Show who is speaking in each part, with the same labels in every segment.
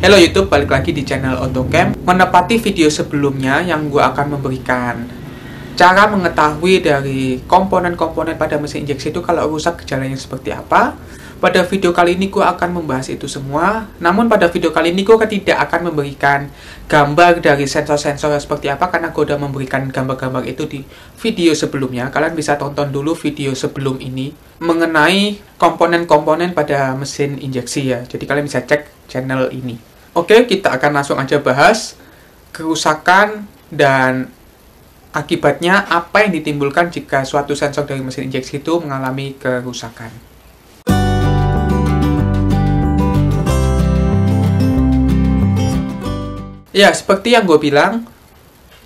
Speaker 1: Halo YouTube, balik lagi di channel AutoCam. Menepati video sebelumnya yang gue akan memberikan cara mengetahui dari komponen-komponen pada mesin injeksi itu kalau rusak gejalanya seperti apa. Pada video kali ini gue akan membahas itu semua. Namun pada video kali ini gue tidak akan memberikan gambar dari sensor-sensor seperti apa, karena gue udah memberikan gambar-gambar itu di video sebelumnya. Kalian bisa tonton dulu video sebelum ini mengenai komponen-komponen pada mesin injeksi ya. Jadi kalian bisa cek channel ini. Oke, kita akan langsung aja bahas kerusakan dan akibatnya apa yang ditimbulkan jika suatu sensor dari mesin injeksi itu mengalami kerusakan. Ya, seperti yang gue bilang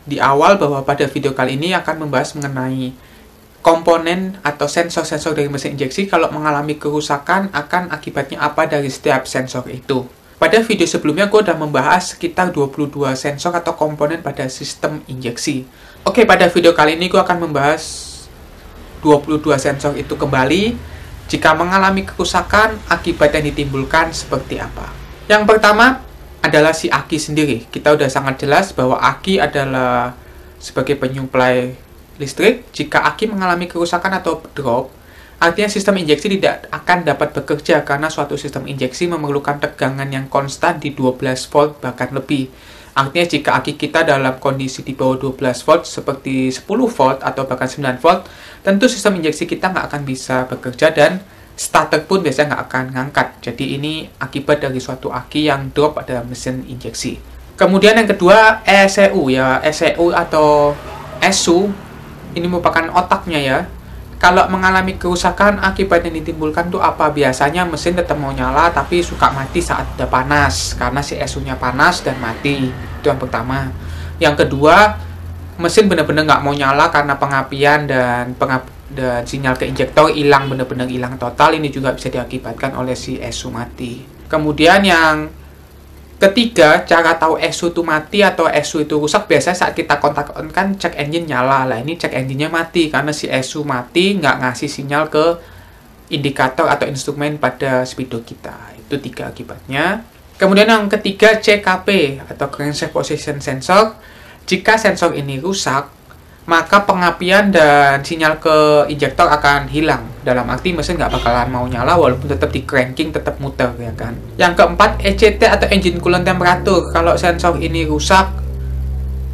Speaker 1: di awal bahwa pada video kali ini akan membahas mengenai komponen atau sensor-sensor dari mesin injeksi kalau mengalami kerusakan akan akibatnya apa dari setiap sensor itu. Pada video sebelumnya gue udah membahas sekitar 22 sensor atau komponen pada sistem injeksi. Oke, pada video kali ini gue akan membahas 22 sensor itu kembali. Jika mengalami kerusakan, akibat yang ditimbulkan seperti apa. Yang pertama adalah si aki sendiri. Kita udah sangat jelas bahwa aki adalah sebagai penyuplai listrik. Jika aki mengalami kerusakan atau drop, artinya sistem injeksi tidak akan dapat bekerja karena suatu sistem injeksi memerlukan tegangan yang konstan di 12 volt bahkan lebih. Artinya jika aki kita dalam kondisi di bawah 12 volt seperti 10 volt atau bahkan 9 volt, tentu sistem injeksi kita nggak akan bisa bekerja dan starter pun biasanya nggak akan ngangkat. Jadi ini akibat dari suatu aki yang drop pada mesin injeksi. Kemudian yang kedua, ECU ya. ECU atau ESU ini merupakan otaknya ya. Kalau mengalami kerusakan, akibat yang ditimbulkan tuh apa? Biasanya mesin tetap mau nyala tapi suka mati saat udah panas karena si ESU-nya panas dan mati. Itu yang pertama. Yang kedua, mesin benar-benar nggak mau nyala karena pengapian dan sinyal ke injektor hilang, benar-benar hilang total. Ini juga bisa diakibatkan oleh si ESU mati. Kemudian yang ketiga, cara tahu ESU itu mati atau ESU itu rusak biasanya saat kita kontak on kan check engine nyala. Lah ini check engine-nya mati karena si ESU mati nggak ngasih sinyal ke indikator atau instrumen pada speedo kita. Itu 3 akibatnya. Kemudian yang ketiga, CKP atau crankshaft position sensor. Jika sensor ini rusak, maka pengapian dan sinyal ke injektor akan hilang. Dalam arti mesin nggak bakalan mau nyala walaupun tetap di cranking, tetap muter ya kan. Yang keempat, ECT atau engine coolant temperature. Kalau sensor ini rusak,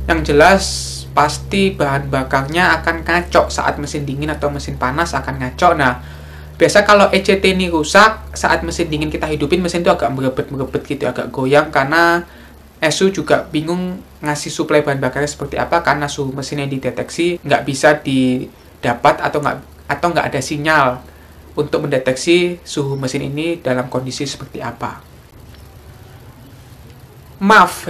Speaker 1: yang jelas pasti bahan bakarnya akan ngaco saat mesin dingin atau mesin panas akan ngaco. Nah, biasa kalau ECT ini rusak saat mesin dingin kita hidupin, mesin itu agak merebet gitu, agak goyang karena ESU juga bingung ngasih suplai bahan bakarnya seperti apa karena suhu mesin yang dideteksi nggak bisa didapat atau nggak ada sinyal untuk mendeteksi suhu mesin ini dalam kondisi seperti apa. MAF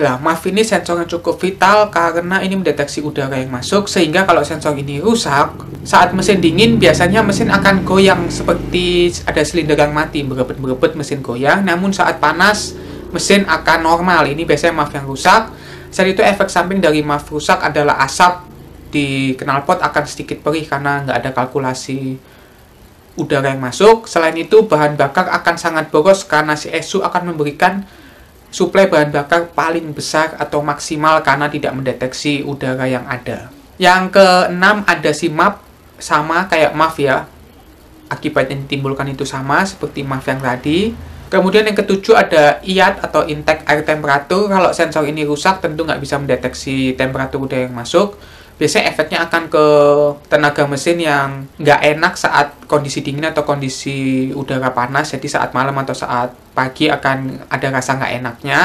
Speaker 1: ini sensor yang cukup vital karena ini mendeteksi udara yang masuk, sehingga kalau sensor ini rusak saat mesin dingin biasanya mesin akan goyang seperti ada silinder yang mati, berebet mesin goyang. Namun saat panas mesin akan normal. Ini biasanya MAF yang rusak. Selain itu, efek samping dari MAF rusak adalah asap di knalpot akan sedikit perih karena nggak ada kalkulasi udara yang masuk. Selain itu, bahan bakar akan sangat boros karena si ESU akan memberikan suplai bahan bakar paling besar atau maksimal karena tidak mendeteksi udara yang ada. Yang keenam ada si MAP, sama kayak MAF ya. Akibat yang ditimbulkan itu sama seperti MAF yang tadi. Kemudian yang ketujuh ada IAT atau intake air temperature. Kalau sensor ini rusak tentu nggak bisa mendeteksi temperatur udara yang masuk. Biasanya efeknya akan ke tenaga mesin yang nggak enak saat kondisi dingin atau kondisi udara panas. Jadi saat malam atau saat pagi akan ada rasa nggak enaknya.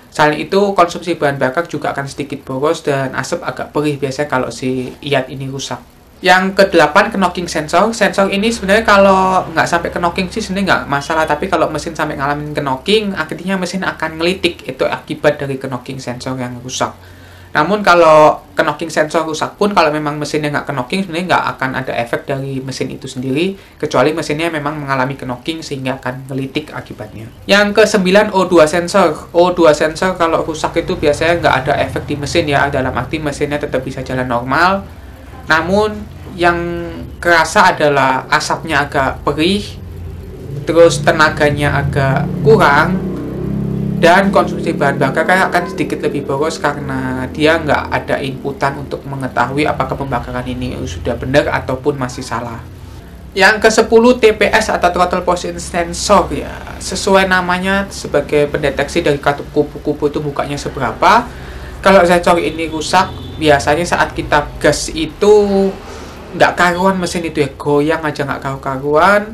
Speaker 1: Selain itu, konsumsi bahan bakar juga akan sedikit boros dan asap agak perih biasanya kalau si IAT ini rusak. Yang ke-8, knocking sensor. Sensor ini sebenarnya kalau nggak sampai knocking sih sebenarnya nggak masalah. Tapi kalau mesin sampai ngalamin knocking, akhirnya mesin akan ngelitik. Itu akibat dari knocking sensor yang rusak. Namun kalau knocking sensor rusak pun, kalau memang mesinnya nggak knocking, sebenarnya nggak akan ada efek dari mesin itu sendiri. Kecuali mesinnya memang mengalami knocking sehingga akan ngelitik akibatnya. Yang ke-9, O2 sensor. O2 sensor kalau rusak itu biasanya nggak ada efek di mesin ya. Dalam arti mesinnya tetap bisa jalan normal. Namun yang kerasa adalah asapnya agak perih, terus tenaganya agak kurang, dan konsumsi bahan bakar akan sedikit lebih boros karena dia nggak ada inputan untuk mengetahui apakah pembakaran ini sudah benar ataupun masih salah. Yang ke-10 TPS atau throttle position sensor ya. Sesuai namanya sebagai pendeteksi dari katup kupu-kupu itu bukanya seberapa. Kalau sensor ini rusak, biasanya saat kita gas itu nggak karuan mesin itu ya, goyang aja nggak karu-karuan.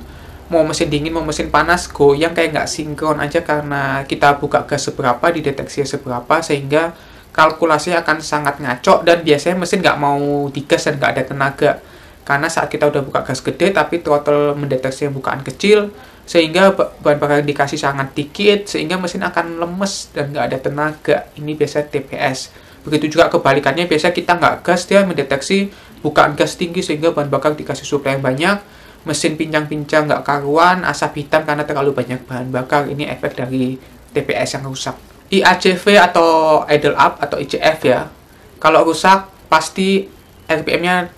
Speaker 1: Mau mesin dingin mau mesin panas goyang kayak nggak sinkron aja karena kita buka gas seberapa, dideteksi seberapa, sehingga kalkulasinya akan sangat ngaco dan biasanya mesin nggak mau digas dan nggak ada tenaga. Karena saat kita udah buka gas gede tapi throttle mendeteksi yang bukaan kecil, sehingga bahan bakar yang dikasih sangat dikit, sehingga mesin akan lemes dan nggak ada tenaga. Ini biasanya TPS. Begitu juga kebalikannya, biasanya kita nggak gas, dia mendeteksi bukaan gas tinggi sehingga bahan bakar dikasih suplai yang banyak, mesin pincang-pincang nggak karuan, asap hitam karena terlalu banyak bahan bakar. Ini efek dari TPS yang rusak. IACV atau idle up atau ICF ya, kalau rusak pasti RPM-nya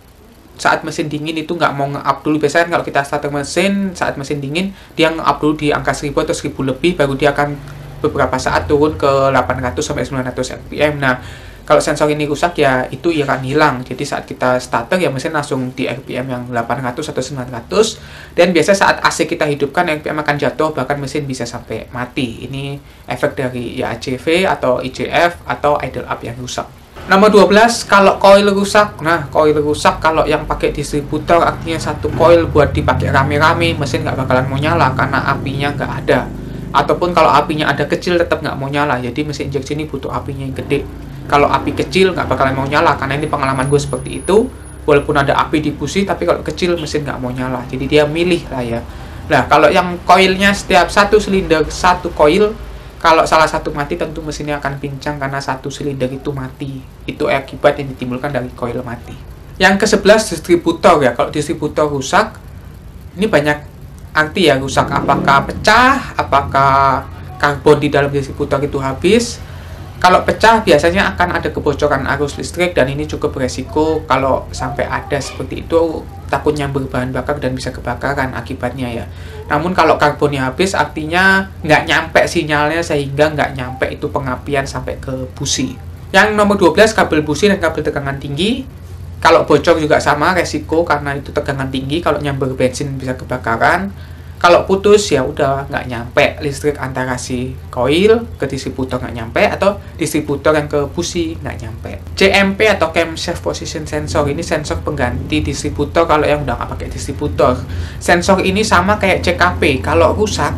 Speaker 1: saat mesin dingin itu nggak mau nge-up dulu. Biasanya kalau kita starter mesin saat mesin dingin, dia nge-up dulu di angka 1000 atau 1000 lebih, baru dia akan beberapa saat turun ke 800 sampai 900 RPM. Nah, kalau sensor ini rusak ya itu akan hilang. Jadi saat kita starter ya mesin langsung di RPM yang 800 atau 900, dan biasa saat AC kita hidupkan RPM akan jatuh, bahkan mesin bisa sampai mati. Ini efek dari IACV atau ICF atau idle up yang rusak. Nomor 12, kalau coil rusak. Nah, coil rusak kalau yang pakai distributor, artinya satu coil buat dipakai rame-rame, mesin nggak bakalan mau nyala karena apinya nggak ada. Ataupun kalau apinya ada kecil tetap nggak mau nyala, jadi mesin injeksi ini butuh apinya yang gede. Kalau api kecil nggak bakalan mau nyala, karena ini pengalaman gue seperti itu. Walaupun ada api di busi, tapi kalau kecil mesin nggak mau nyala, jadi dia milih lah ya. Nah, kalau yang coilnya setiap satu silinder satu coil, kalau salah satu mati tentu mesinnya akan pincang karena satu silinder itu mati. Itu akibat yang ditimbulkan dari coil mati. Yang ke-11 distributor ya. Kalau distributor rusak, ini banyak arti ya rusak. Apakah pecah, apakah karbon di dalam distributor itu habis. Kalau pecah biasanya akan ada kebocoran arus listrik dan ini cukup beresiko. Kalau sampai ada seperti itu, takutnya berbahan bakar dan bisa kebakaran akibatnya ya. Namun kalau karbonnya habis artinya nggak nyampe sinyalnya, sehingga nggak nyampe itu pengapian sampai ke busi. Yang nomor 12 kabel busi dan kabel tegangan tinggi. Kalau bocor juga sama resiko karena itu tegangan tinggi, kalau nyamber bensin bisa kebakaran. Kalau putus ya udah nggak nyampe listrik antara si coil ke distributor nggak nyampe, atau distributor yang ke busi nggak nyampe. CMP atau camshaft position sensor ini sensor pengganti distributor kalau yang udah nggak pakai distributor. Sensor ini sama kayak CKP, kalau rusak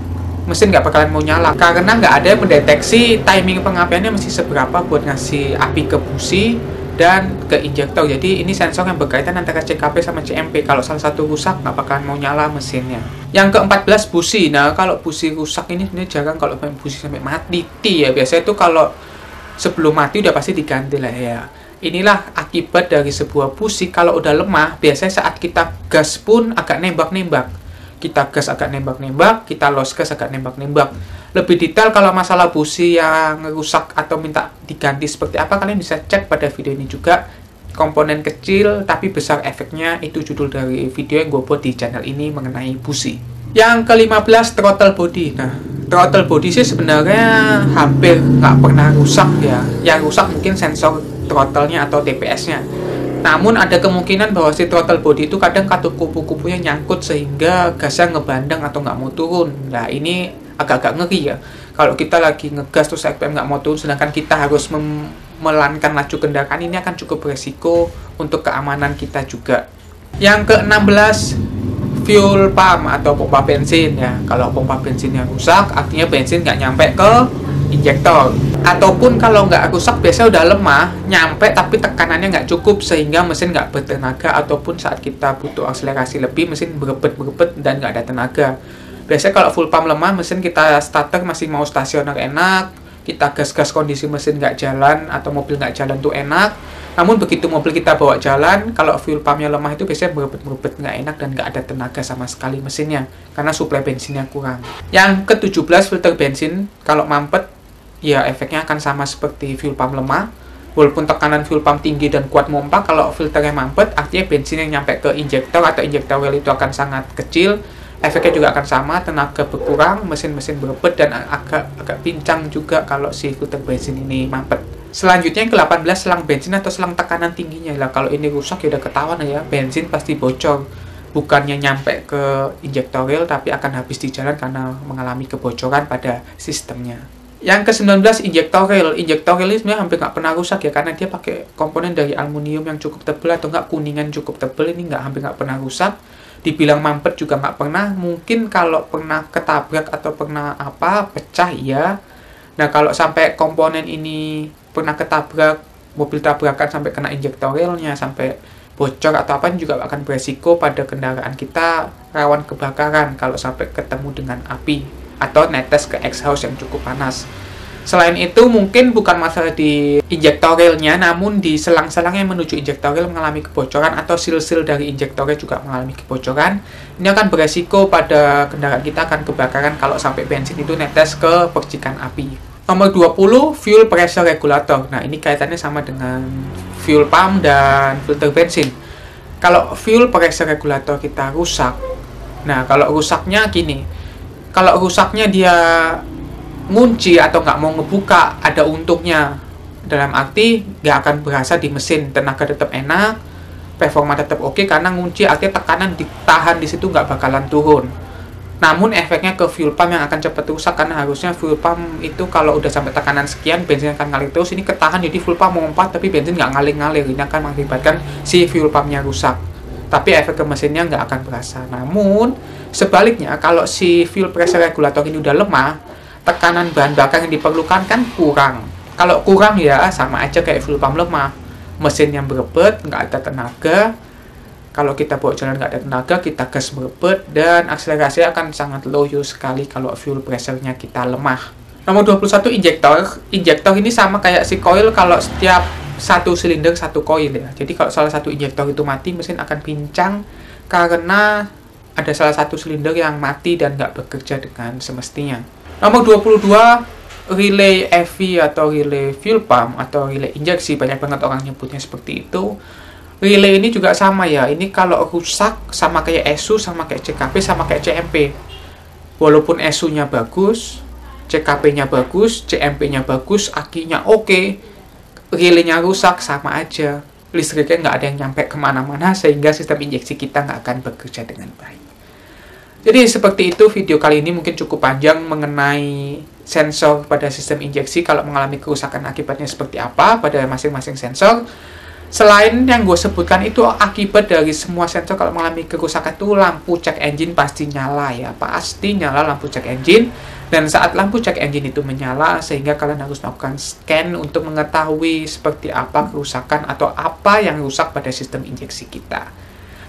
Speaker 1: mesin nggak bakalan mau nyala karena nggak ada yang mendeteksi timing pengapiannya mesti seberapa buat ngasih api ke busi dan ke injektor. Jadi ini sensor yang berkaitan antara CKP sama CMP. Kalau salah satu rusak nggak bakalan mau nyala mesinnya. Yang ke-14 busi. Nah, kalau busi rusak ini sebenarnya jarang kalau busi sampai mati ya. Biasanya itu kalau sebelum mati udah pasti diganti lah ya. Inilah akibat dari sebuah busi kalau udah lemah. Biasanya saat kita gas pun agak nembak-nembak. Kita gas agak nembak-nembak, kita los gas agak nembak-nembak. Lebih detail kalau masalah busi yang rusak atau minta diganti seperti apa, kalian bisa cek pada video ini juga. Komponen kecil tapi besar efeknya, itu judul dari video yang gue buat di channel ini mengenai busi. Yang ke-15 throttle body. Nah, throttle body sih sebenarnya hampir nggak pernah rusak ya. Yang rusak mungkin sensor throttle-nya atau TPS-nya. Namun ada kemungkinan bahwa si throttle body itu kadang katup kupu-kupunya nyangkut sehingga gasnya ngebandang atau nggak mau turun. Nah, ini agak-agak ngeri ya. Kalau kita lagi ngegas terus RPM nggak mau turun, sedangkan kita harus melankan laju kendaraan, ini akan cukup beresiko untuk keamanan kita juga. Yang ke-16 fuel pump atau pompa bensin ya. Kalau pompa bensinnya rusak, artinya bensin nggak nyampe ke injektor. Ataupun kalau nggak rusak biasanya udah lemah, nyampe tapi tekanannya nggak cukup sehingga mesin nggak bertenaga, ataupun saat kita butuh akselerasi lebih mesin berebet dan nggak ada tenaga. Biasanya kalau full pump lemah, mesin kita starter masih mau stasioner enak, kita gas-gas kondisi mesin nggak jalan atau mobil nggak jalan tuh enak. Namun begitu mobil kita bawa jalan, kalau fuel pumpnya lemah itu biasanya berebet nggak enak dan nggak ada tenaga sama sekali mesinnya karena suplai bensinnya kurang. Yang ke-17 filter bensin, kalau mampet ya efeknya akan sama seperti fuel pump lemah. Walaupun tekanan fuel pump tinggi dan kuat mompa, kalau filternya mampet artinya bensin yang nyampe ke injektor atau injektor well itu akan sangat kecil. efeknya juga akan sama, tenaga berkurang, mesin-mesin berebut, dan agak pincang juga kalau si filter bensin ini mampet. Selanjutnya yang ke-18, selang bensin atau selang tekanan tingginya. Lah kalau ini rusak ya udah ketahuan ya, bensin pasti bocor. Bukannya nyampe ke injektor oil, tapi akan habis di jalan karena mengalami kebocoran pada sistemnya. Yang ke-19, injektor oil. Injektor oil ini sebenarnya hampir nggak pernah rusak ya, karena dia pakai komponen dari aluminium yang cukup tebal atau nggak kuningan cukup tebal. Ini hampir nggak pernah rusak. Dibilang mampet juga nggak pernah. Mungkin kalau pernah ketabrak atau pernah pecah ya. Nah kalau sampai komponen ini pernah ketabrak, mobil tabrakan sampai kena injektor oilnya, sampai bocor atau apa, juga akan beresiko pada kendaraan kita rawan kebakaran kalau sampai ketemu dengan api atau netes ke exhaust yang cukup panas. Selain itu, mungkin bukan masalah di injektor oilnya, namun di selang-selang yang menuju injektor oil mengalami kebocoran atau sil-sil dari injektornya juga mengalami kebocoran. Ini akan beresiko pada kendaraan kita akan kebakaran kalau sampai bensin itu netes ke percikan api. Nomor 20, fuel pressure regulator. Nah, ini kaitannya sama dengan fuel pump dan filter bensin. Kalau fuel pressure regulator kita rusak, nah kalau rusaknya gini, kalau rusaknya dia ngunci atau nggak mau ngebuka, ada untungnya. Dalam arti nggak akan berasa di mesin, tenaga tetap enak, performa tetap oke, karena ngunci artinya tekanan ditahan di situ nggak bakalan turun. Namun efeknya ke fuel pump yang akan cepat rusak, karena harusnya fuel pump itu kalau udah sampai tekanan sekian, bensin akan ngalir terus. Ini ketahan, jadi fuel pump melompat tapi bensin nggak ngalir-ngalir. Ini akan mengakibatkan si fuel pumpnya rusak. Tapi efek ke mesinnya nggak akan berasa. Namun sebaliknya, kalau si fuel pressure regulator ini udah lemah, tekanan bahan bakar yang diperlukan kan kurang. Kalau kurang ya sama aja kayak fuel pump lemah. Mesin yang berebut, nggak ada tenaga. Kalau kita bawa jalan nggak ada tenaga, kita gas berebut, dan akselerasi akan sangat loyo sekali kalau fuel pressure-nya kita lemah. Nomor 21, injektor. Injektor ini sama kayak si coil, kalau setiap satu silinder satu coil ya. Jadi kalau salah satu injektor itu mati, mesin akan pincang karena ada salah satu silinder yang mati dan nggak bekerja dengan semestinya. Nomor 22, relay FV atau relay fuel pump atau relay injeksi. Banyak banget orang nyebutnya seperti itu. Relay ini juga sama ya, ini kalau rusak sama kayak ESU, sama kayak CKP, sama kayak CMP. Walaupun ESU-nya bagus, CKP-nya bagus, CMP-nya bagus, akinya oke, relaynya rusak, sama aja. Listriknya nggak ada yang nyampe kemana-mana, sehingga sistem injeksi kita nggak akan bekerja dengan baik. Jadi seperti itu video kali ini, mungkin cukup panjang mengenai sensor pada sistem injeksi, kalau mengalami kerusakan akibatnya seperti apa pada masing-masing sensor. Selain yang gue sebutkan itu, akibat dari semua sensor kalau mengalami kerusakan itu lampu cek engine pasti nyala ya. Pasti nyala lampu cek engine. Dan saat lampu cek engine itu menyala, sehingga kalian harus melakukan scan untuk mengetahui seperti apa kerusakan atau apa yang rusak pada sistem injeksi kita.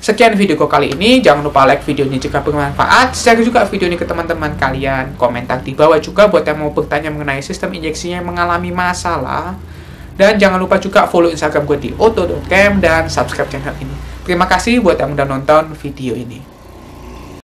Speaker 1: Sekian video gue kali ini. Jangan lupa like videonya jika bermanfaat. Share juga video ini ke teman-teman kalian. Komentar di bawah juga buat yang mau bertanya mengenai sistem injeksinya yang mengalami masalah. Dan jangan lupa juga follow Instagram gue di auto.cam dan subscribe channel ini. Terima kasih buat yang udah nonton video ini.